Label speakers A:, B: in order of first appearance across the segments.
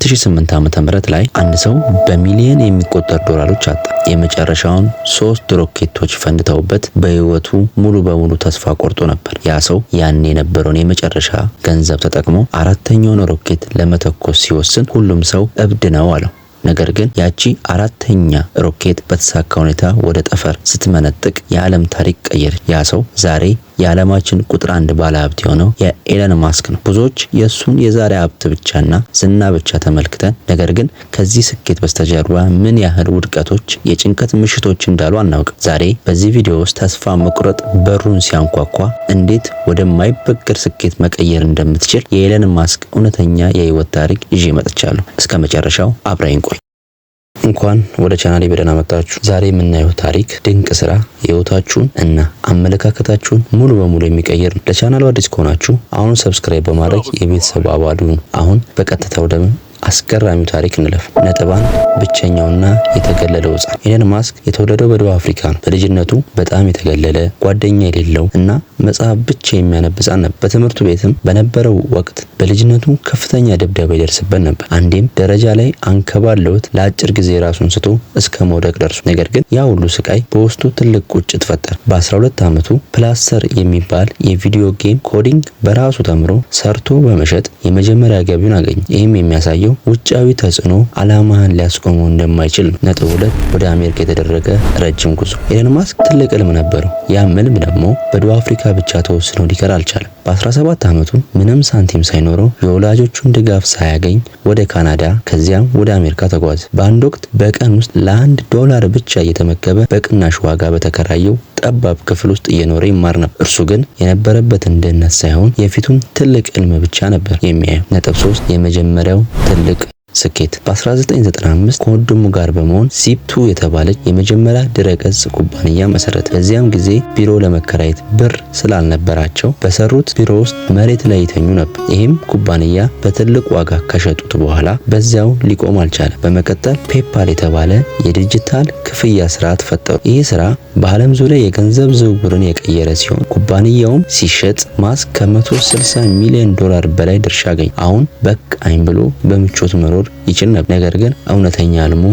A: 2008 ዓ.ም ላይ አንድ ሰው በሚሊዮን የሚቆጠር ዶላሮች አጣ። የመጨረሻውን 3 ሮኬቶች ፈንድተውበት በህይወቱ ሙሉ በሙሉ ተስፋ ቆርጦ ነበር። ያ ሰው ያን የነበረውን የመጨረሻ ገንዘብ ተጠቅሞ አራተኛውን ሮኬት ለመተኮስ ሲወስን ሁሉም ሰው እብድ ነው አለው። ነገር ግን ያቺ አራተኛ ሮኬት በተሳካ ሁኔታ ወደ ጠፈር ስትመነጥቅ የዓለም ታሪክ ቀየረች። ያ ሰው ዛሬ የዓለማችን ቁጥር 1 ባለሀብት የሆነው የኤለን ማስክ ነው። ብዙዎች የሱን የዛሬ ሀብት ብቻና ዝና ብቻ ተመልክተን ነገር ግን ከዚህ ስኬት በስተጀርባ ምን ያህል ውድቀቶች፣ የጭንቀት ምሽቶች እንዳሉ አናውቅም። ዛሬ በዚህ ቪዲዮ ውስጥ ተስፋ መቁረጥ በሩን ሲያንኳኳ እንዴት ወደማይበገር ስኬት መቀየር እንደምትችል የኤለን ማስክ እውነተኛ የህይወት ታሪክ ይዤ መጥቻለሁ። እስከ መጨረሻው አብራኝ ቆይ። እንኳን ወደ ቻናሌ በደህና መጣችሁ። ዛሬ የምናየው ታሪክ ድንቅ ስራ ህይወታችሁን እና አመለካከታችሁን ሙሉ በሙሉ የሚቀይር ነው። ለቻናሉ አዲስ ከሆናችሁ አሁን ሰብስክራይብ በማድረግ የቤተሰብ አባል ሁኑ። አሁን በቀጥታ ወደ አስገራሚው ታሪክ እንለፍ። ነጥብ 1 ብቸኛውና የተገለለው ህፃን። ኤለን ማስክ የተወለደው በደቡብ አፍሪካ ነው። በልጅነቱ በጣም የተገለለ ጓደኛ የሌለው እና መጽሐፍ ብቻ የሚያነብ ህፃን ነበር። በትምህርቱ ቤትም በነበረው ወቅት በልጅነቱ ከፍተኛ ድብደባ ይደርስበት ነበር። አንዴም ደረጃ ላይ አንከባለውት ለአጭር ጊዜ ራሱን ስቶ እስከ መውደቅ ደርሶ፣ ነገር ግን ያ ሁሉ ስቃይ በውስጡ ትልቅ ቁጭት ፈጠረ። በ12 ዓመቱ ፕላስተር የሚባል የቪዲዮ ጌም ኮዲንግ በራሱ ተምሮ ሰርቶ በመሸጥ የመጀመሪያ ገቢውን አገኘ። ይህም የሚያሳየው ውጫዊ ተጽዕኖ ዓላማን ሊያስቆመው እንደማይችል ነው። ነጥብ 2 ወደ አሜሪካ የተደረገ ረጅም ጉዞ። ኤለን ማስክ ትልቅ ህልም ነበረው። ያ ህልም ደግሞ በደቡብ አፍሪካ ብቻ ተወስኖ ሊቀር አልቻለም። በ17 ዓመቱ ምንም ሳንቲም ሳይኖረው የወላጆቹን ድጋፍ ሳያገኝ ወደ ካናዳ ከዚያም ወደ አሜሪካ ተጓዘ። በአንድ ወቅት በቀን ውስጥ $1 ብቻ እየተመገበ በቅናሽ ዋጋ በተከራየው ጠባብ ክፍል ውስጥ እየኖረ ይማር ነበር። እርሱ ግን የነበረበትን ድህነት ሳይሆን የፊቱን ትልቅ ህልም ብቻ ነበር የሚያየው። ነጥብ 3 የመጀመሪያው ትልቅ ስኬት። በ1995 ከወንድሙ ጋር በመሆን ዚፕ2 የተባለች የመጀመሪያ ድረገጽ ኩባንያ መሰረተ። በዚያም ጊዜ ቢሮ ለመከራየት ብር ስላልነበራቸው በሰሩት ቢሮ ውስጥ መሬት ላይ ይተኙ ነበር። ይህም ኩባንያ በትልቅ ዋጋ ከሸጡት በኋላ በዚያው ሊቆም አልቻለም። በመቀጠል ፔፓል የተባለ የዲጂታል ክፍያ ስርዓት ፈጠሩ። ይህ ስራ በዓለም ዙሪያ የገንዘብ ዝውውርን የቀየረ ሲሆን ኩባንያውም ሲሸጥ ማስክ ከ$160 ሚሊዮን በላይ ድርሻ አገኘ። አሁን በቃኝ ብሎ በምቾት መኖር ይችል ነበር። ነገር ግን እውነተኛ ህልሙ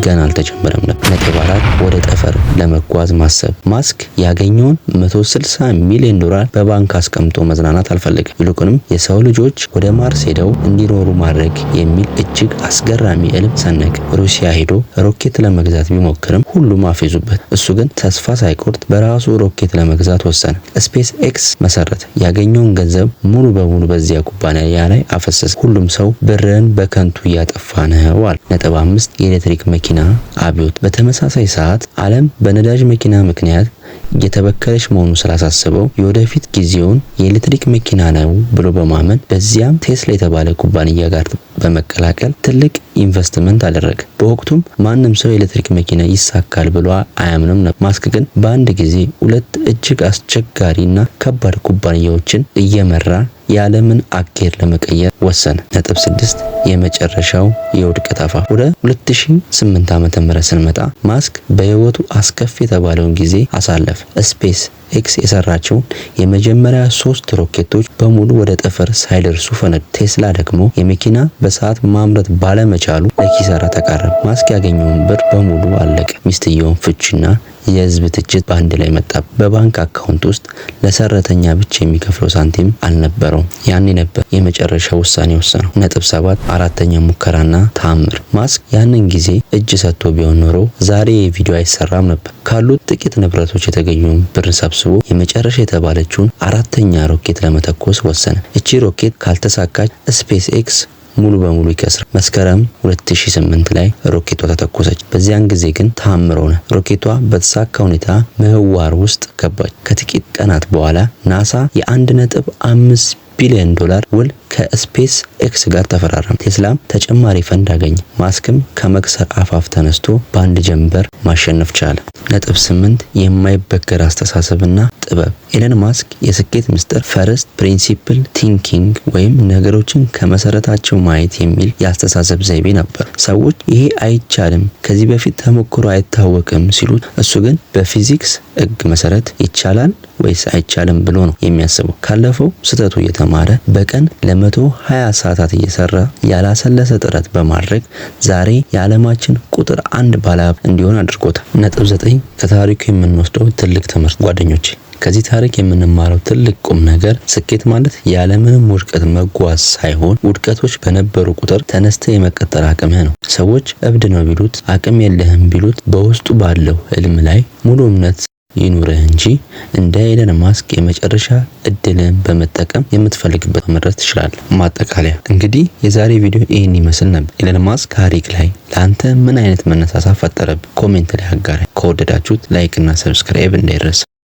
A: ገና አልተጀመረም ነበር። ነጥብ 4 ወደ ጠፈር ለመጓዝ ማሰብ። ማስክ ያገኘውን $160 ሚሊዮን በባንክ አስቀምጦ መዝናናት አልፈለገም። ይልቁንም የሰው ልጆች ወደ ማርስ ሄደው እንዲኖሩ ማድረግ የሚል እጅግ አስገራሚ ህልም ሰነቀ። ሩሲያ ሄዶ ሮኬት ለመግዛት ቢሞክርም ሁሉም አፌዙበት። እሱ ግን ተስፋ ሳይቆርጥ በራሱ ሮኬት ለመግዛት ወሰነ። ስፔስ ኤክስ መሰረተ። ያገኘውን ገንዘብ ሙሉ በሙሉ በዚያ ኩባንያ ላይ አፈሰሰ። ሁሉም ሰው ብርን በከንቱ እያጠፋ ነው አለ። ነጥብ 5 የኤሌክትሪክ መኪና አብዮት። በተመሳሳይ ሰዓት ዓለም በነዳጅ መኪና ምክንያት የተበከለች መሆኑን ስላሳሰበው የወደፊት ጊዜውን የኤሌክትሪክ መኪና ነው ብሎ በማመን በዚያም ቴስላ የተባለ ኩባንያ ጋር በመቀላቀል ትልቅ ኢንቨስትመንት አደረገ። በወቅቱም ማንም ሰው የኤሌክትሪክ መኪና ይሳካል ብሎ አያምንም ነበር። ማስክ ግን በአንድ ጊዜ 2 እጅግ አስቸጋሪና ከባድ ኩባንያዎችን እየመራ የዓለምን አካሄድ ለመቀየር ወሰነ። ነጥብ 6 የመጨረሻው የውድቀት አፋፍ። ወደ 2008 ዓ.ም ስንመጣ ማስክ በህይወቱ አስከፊ የተባለውን ጊዜ አሳለፈ። ስፔስ ኤክስ የሰራቸውን የመጀመሪያ 3 ሮኬቶች በሙሉ ወደ ጠፈር ሳይደርሱ ፈነዱ። ቴስላ ደግሞ የመኪና በሰዓት ማምረት ባለመቻሉ ለኪሳራ ተቃረበ። ማስክ ያገኘውን ብር በሙሉ አለቀ። ሚስትየውን ፍቺና የህዝብ ትችት በአንድ ላይ መጣ። በባንክ አካውንት ውስጥ ለሰራተኛ ብቻ የሚከፍለው ሳንቲም አልነበረውም። ያኔ ነበር የመጨረሻው ውሳኔ ወሰነው። ነጥብ 7 አራተኛ ሙከራና ተአምር። ማስክ ያንን ጊዜ እጅ ሰጥቶ ቢሆን ኖሮ ዛሬ የቪዲዮ አይሰራም ነበር። ካሉት ጥቂት ንብረቶች የተገኘውን ብር ሰብስቦ የመጨረሻ የተባለችውን አራተኛ ሮኬት ለመተኮስ ወሰነ። እቺ ሮኬት ካልተሳካች ስፔስ ኤክስ ሙሉ በሙሉ ይከስራል። መስከረም 2008 ላይ ሮኬቷ ተተኮሰች። በዚያን ጊዜ ግን ተአምር ሆነ። ሮኬቷ በተሳካ ሁኔታ ምህዋር ውስጥ ገባች። ከጥቂት ቀናት በኋላ ናሳ $1.5 ቢሊዮን ውል ከስፔስ ኤክስ ጋር ተፈራረመ። ቴስላም ተጨማሪ ፈንድ አገኘ። ማስክም ከመክሰር አፋፍ ተነስቶ በአንድ ጀንበር ማሸነፍ ቻለ። ነጥብ 8 የማይበገር አስተሳሰብና ጥበብ። ኤለን ማስክ የስኬት ምስጢር ፈርስት ፕሪንሲፕል ቲንኪንግ ወይም ነገሮችን ከመሰረታቸው ማየት የሚል የአስተሳሰብ ዘይቤ ነበር። ሰዎች ይሄ አይቻልም፣ ከዚህ በፊት ተሞክሮ አይታወቅም ሲሉት፣ እሱ ግን በፊዚክስ ሕግ መሰረት ይቻላል ወይስ አይቻልም ብሎ ነው የሚያስበው። ካለፈው ስህተቱ እየተማረ በቀን በ120 ሰዓታት እየሰራ ያላሰለሰ ጥረት በማድረግ ዛሬ የዓለማችን ቁጥር 1 ባለሀብት እንዲሆን አድርጎታል። ነጥብ 9 ከታሪኩ የምንወስደው ትልቅ ትምህርት ጓደኞቼ፣ ከዚህ ታሪክ የምንማረው ትልቅ ቁም ነገር ስኬት ማለት ያለምንም ውድቀት መጓዝ ሳይሆን ውድቀቶች በነበሩ ቁጥር ተነስተ የመቀጠል አቅምህ ነው። ሰዎች እብድ ነው ቢሉት፣ አቅም የለህም ቢሉት በውስጡ ባለው ህልም ላይ ሙሉ እምነት ይኑርህ እንጂ እንደ ኤለን ማስክ የመጨረሻ እድልን በመጠቀም የምትፈልግበት መድረስ ትችላለህ። ማጠቃለያ እንግዲህ የዛሬ ቪዲዮ ይህን ይመስል ነበር። ኤለን ማስክ ታሪክ ላይ ለአንተ ምን አይነት መነሳሳት ፈጠረብህ? ኮሜንት ላይ አጋራ። ከወደዳችሁት ላይክ እና ሰብስክራይብ እንዳይረሳ።